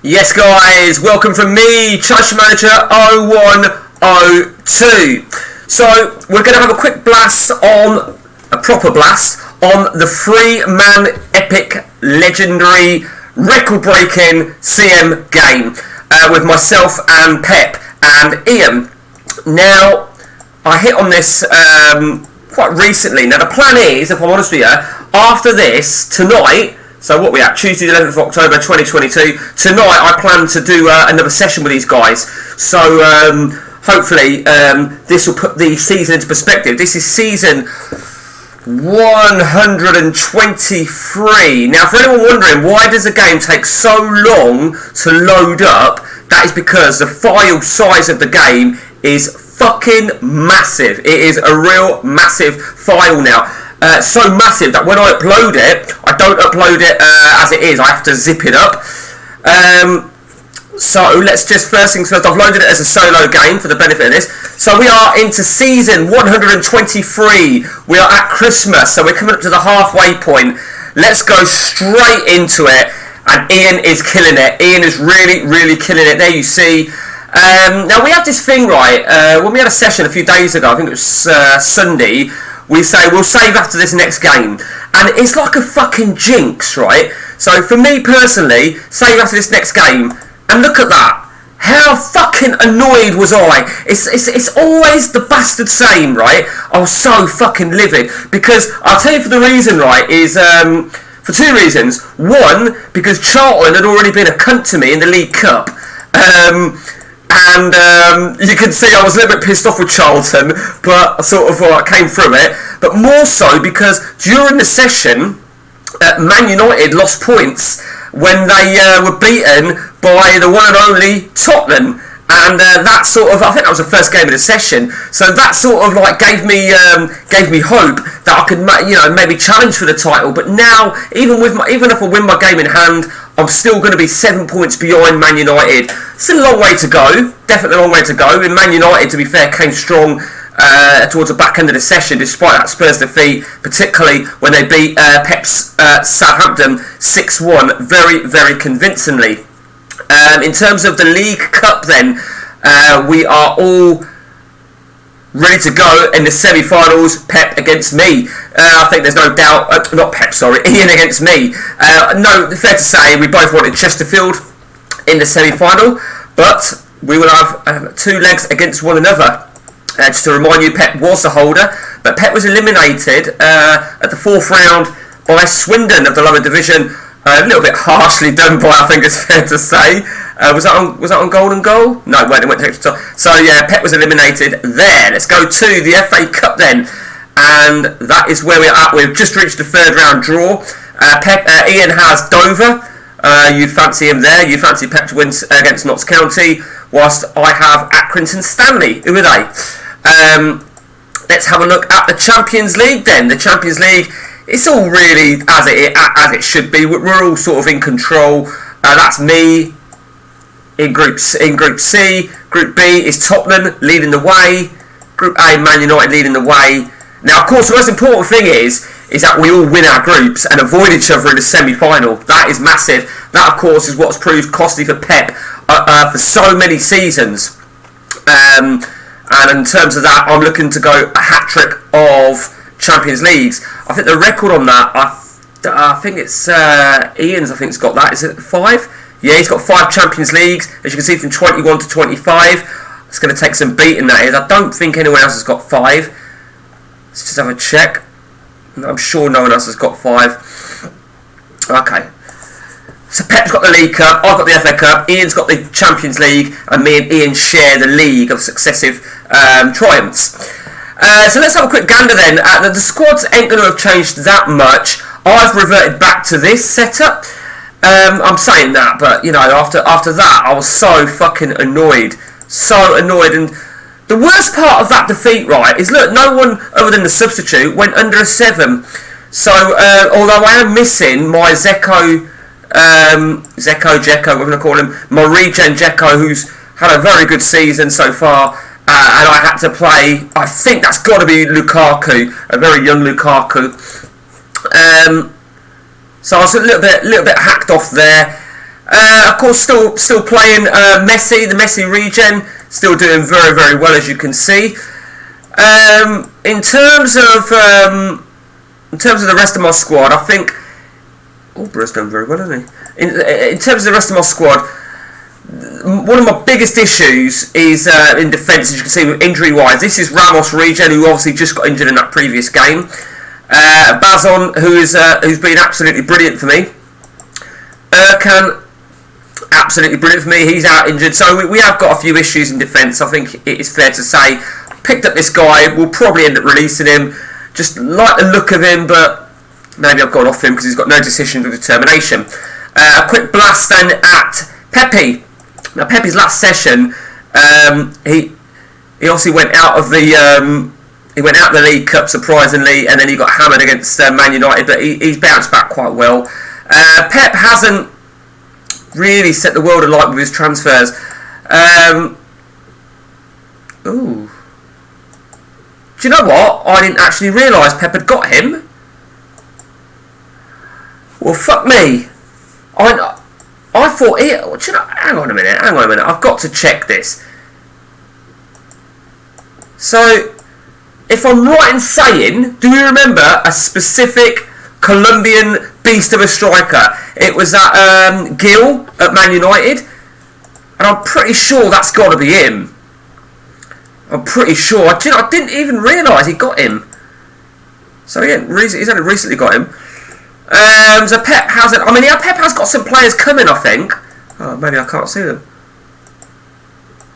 Yes, guys, welcome from me, Chase Manager 0102. So, we're going to have a quick blast on, a proper blast, on the three-man epic, legendary, record-breaking CM game with myself and Pep and Ian. Now, I hit on this quite recently. Now, the plan is, if I'm honest with you, after this, tonight, so what we at, Tuesday the 11th of October 2022, tonight I plan to do another session with these guys. So hopefully this will put the season into perspective. This is season 123. Now for anyone wondering why does a game take so long to load up, that is because the file size of the game is fucking massive. It is a real massive file now. So massive that when I upload it, I don't upload it as it is. I have to zip it up. So let's just, first things first, I've loaded it as a solo game for the benefit of this. So we are into season 123. We are at Christmas, so we're coming up to the halfway point. Let's go straight into it. And Ian is killing it. Ian is really, really killing it. There you see. Now we have this thing, right? When we had a session a few days ago, I think it was Sunday, we say we'll save after this next game, and it's like a fucking jinx, right? So for me personally, save after this next game, and look at that. How fucking annoyed was I? It's always the bastard same, right? I was so fucking livid because I'll tell you for the reason, right? Is for two reasons. One, because Charlton had already been a cunt to me in the League Cup. And you can see I was a little bit pissed off with Charlton, but I sort of came through it. But more so because during the session, Man United lost points when they were beaten by the one and only Tottenham. And that sort of, I think that was the first game of the session. So that sort of like gave me hope that I could, maybe challenge for the title. But now, even if I win my game in hand, I'm still going to be 7 points behind Man United. It's a long way to go, definitely a long way to go. And Man United, to be fair, came strong towards the back end of the session, despite that Spurs defeat, particularly when they beat Pep's Southampton 6-1 very, very convincingly. In terms of the League Cup then, we are all ready to go in the semi-finals. Pep against me. I think there's no doubt, not Pep, sorry, Ian against me. No, fair to say we both wanted Chesterfield in the semi-final, but we will have two legs against one another. Just to remind you, Pep was the holder, but Pep was eliminated at the fourth round by Swindon of the lower division. A little bit harshly done by, I think it's fair to say. Was that on golden goal? No, wait, it went to extra time. So yeah, Pep was eliminated there. Let's go to the FA Cup then, and that is where we're at. We've just reached the third round draw. Ian has Dover. You'd fancy him there. You fancy Pep to win against Notts County, whilst I have Accrington Stanley. Who are they? Let's have a look at the Champions League then. The Champions League. It's all really as it should be. We're all sort of in control. That's me in Group C. Group B is Tottenham leading the way. Group A, Man United leading the way. Now, of course, the most important thing is that we all win our groups and avoid each other in the semi-final. That is massive. That, of course, is what's proved costly for Pep for so many seasons. And in terms of that, I'm looking to go a hat-trick of Champions Leagues. I think the record on that, I think it's Ian's. I think it's got that. Is it 5? Yeah, he's got 5 Champions Leagues. As you can see, from 21 to 25. It's going to take some beating. That is. I don't think anyone else has got 5. Let's just have a check. I'm sure no one else has got 5. Okay. So Pep's got the League Cup. I've got the FA Cup. Ian's got the Champions League, and me and Ian share the league of successive triumphs. So let's have a quick gander then. The squads ain't going to have changed that much. I've reverted back to this setup. I'm saying that, but after that, I was so fucking annoyed. So annoyed. And the worst part of that defeat, right, is look, no one other than the substitute went under a 7. So although I am missing my Zeko, whatever I call him, my regen Zeko, who's had a very good season so far. And I had to play, I think that's got to be Lukaku, a very young Lukaku. So I was a little bit hacked off there. Of Of course, still playing Messi, the Messi regen, still doing very, very well, as you can see. In terms of the rest of my squad, I think Bru's done very well, hasn't he? In terms of the rest of my squad, one of my biggest issues is in defence, as you can see, injury-wise. This is Ramos regen, who obviously just got injured in that previous game. Bazon, who's been absolutely brilliant for me. Erkan, absolutely brilliant for me. He's out injured, so we have got a few issues in defence. I think it is fair to say. Picked up this guy. We'll probably end up releasing him. Just like the look of him, but maybe I've gone off him because he's got no decision or determination. A quick blast then at Pepe. Now Pepe's last session, he obviously went out of the League Cup surprisingly, and then he got hammered against Man United, but he's bounced back quite well. Pep hasn't really set the world alight with his transfers. Ooh. Do you know what? I didn't actually realise Pep had got him. Well, fuck me. I thought it. Hang on a minute. I've got to check this. So, if I'm right in saying, do we remember a specific Colombian beast of a striker? It was that Gil at Man United, and I'm pretty sure that's got to be him. I'm pretty sure. I didn't even realise he got him. So yeah, he's only recently got him. So Pep hasn't. I mean, yeah, Pep has got some players coming, I think. Oh, maybe I can't see them.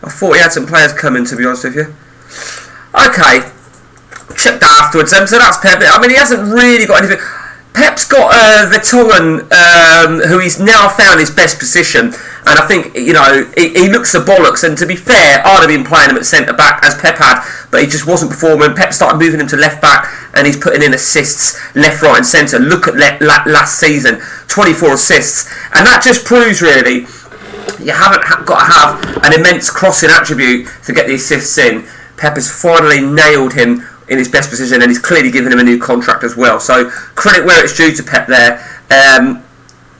I thought he had some players coming, to be honest with you. Okay, check that afterwards. So that's Pep. I mean, he hasn't really got anything. Pep's got Vertonghen, who he's now found his best position, and I think, you know, he looks the bollocks. And to be fair, I'd have been playing him at centre back as Pep had, but he just wasn't performing. Pep started moving him to left back, and he's putting in assists left, right, and centre. Look at last season, 24 assists, and that just proves really you haven't got to have an immense crossing attribute to get the assists in. Pep has finally nailed him in his best position, and he's clearly given him a new contract as well. So credit where it's due to Pep there.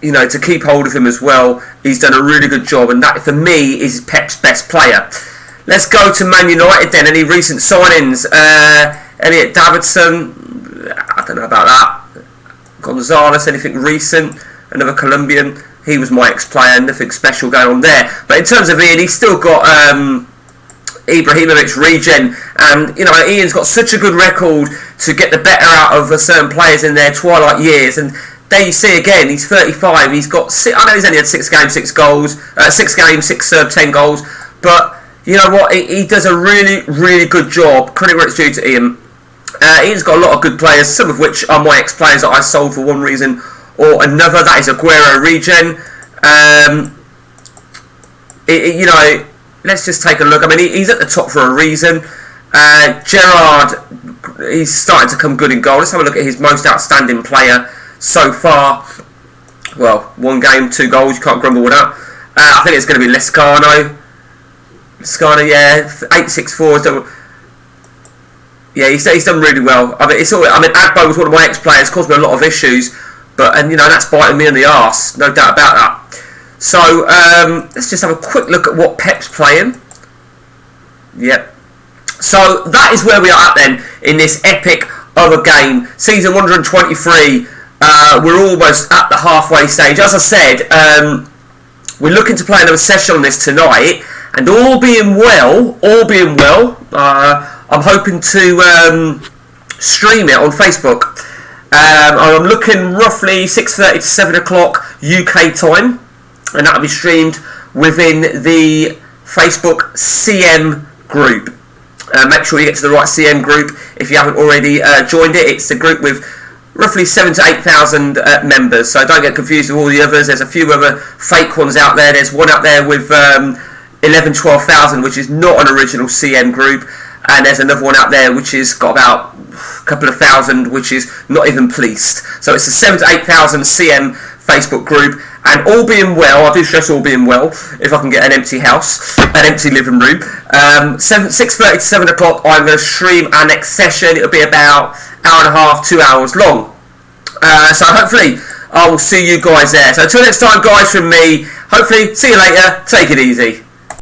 You know, to keep hold of him as well. He's done a really good job, and that for me is Pep's best player. Let's go to Man United then. Any recent signings? Elliot Davidson, I don't know about that. Gonzalez, anything recent? Another Colombian. He was my ex-player, nothing special going on there. But in terms of Ian, he's still got Ibrahimovic regen, and you know, Ian's got such a good record to get the better out of certain players in their twilight years. And there you see again, he's 35. He's got I know he's only had 6 games, 6 goals, 10 goals, but you know what? He does a really, really good job. Credit where it's due to Ian. Ian's got a lot of good players, some of which are my ex-players that I sold for one reason or another. That is Aguero regen. You know, let's just take a look. I mean, he's at the top for a reason. Gerrard, he's starting to come good in goal. Let's have a look at his most outstanding player so far. Well, 1 game, 2 goals. You can't grumble with that. I think it's going to be Lescano. Lescano, yeah, 864. Yeah, he's done really well. I mean, Agbo was one of my ex-players. Caused me a lot of issues, and you know, that's biting me in the arse. No doubt about that. So let's just have a quick look at what Pep's playing. Yep. So that is where we are at then in this epic of a game. Season 123. We're almost at the halfway stage. As I said, we're looking to play another session on this tonight, and all being well, I'm hoping to stream it on Facebook. I'm looking roughly 6:30 to 7 o'clock UK time, and that'll be streamed within the Facebook CM group. Make sure you get to the right CM group if you haven't already joined it. It's a group with roughly 7,000 to 8,000 members, so don't get confused with all the others. There's a few other fake ones out there. There's one out there with 11,000-12,000, which is not an original CM group, and there's another one out there which has got about a couple of thousand, which is not even policed. So it's a 7,000 to 8,000 CM Facebook group, and all being well, I do stress all being well, if I can get an empty house, an empty living room, 6:30 to 7 o'clock, I'm going to stream our next session. It'll be about hour and a half, 2 hours long. So hopefully I will see you guys there. So until next time, guys, from me, Hopefully, see you later. Take it easy.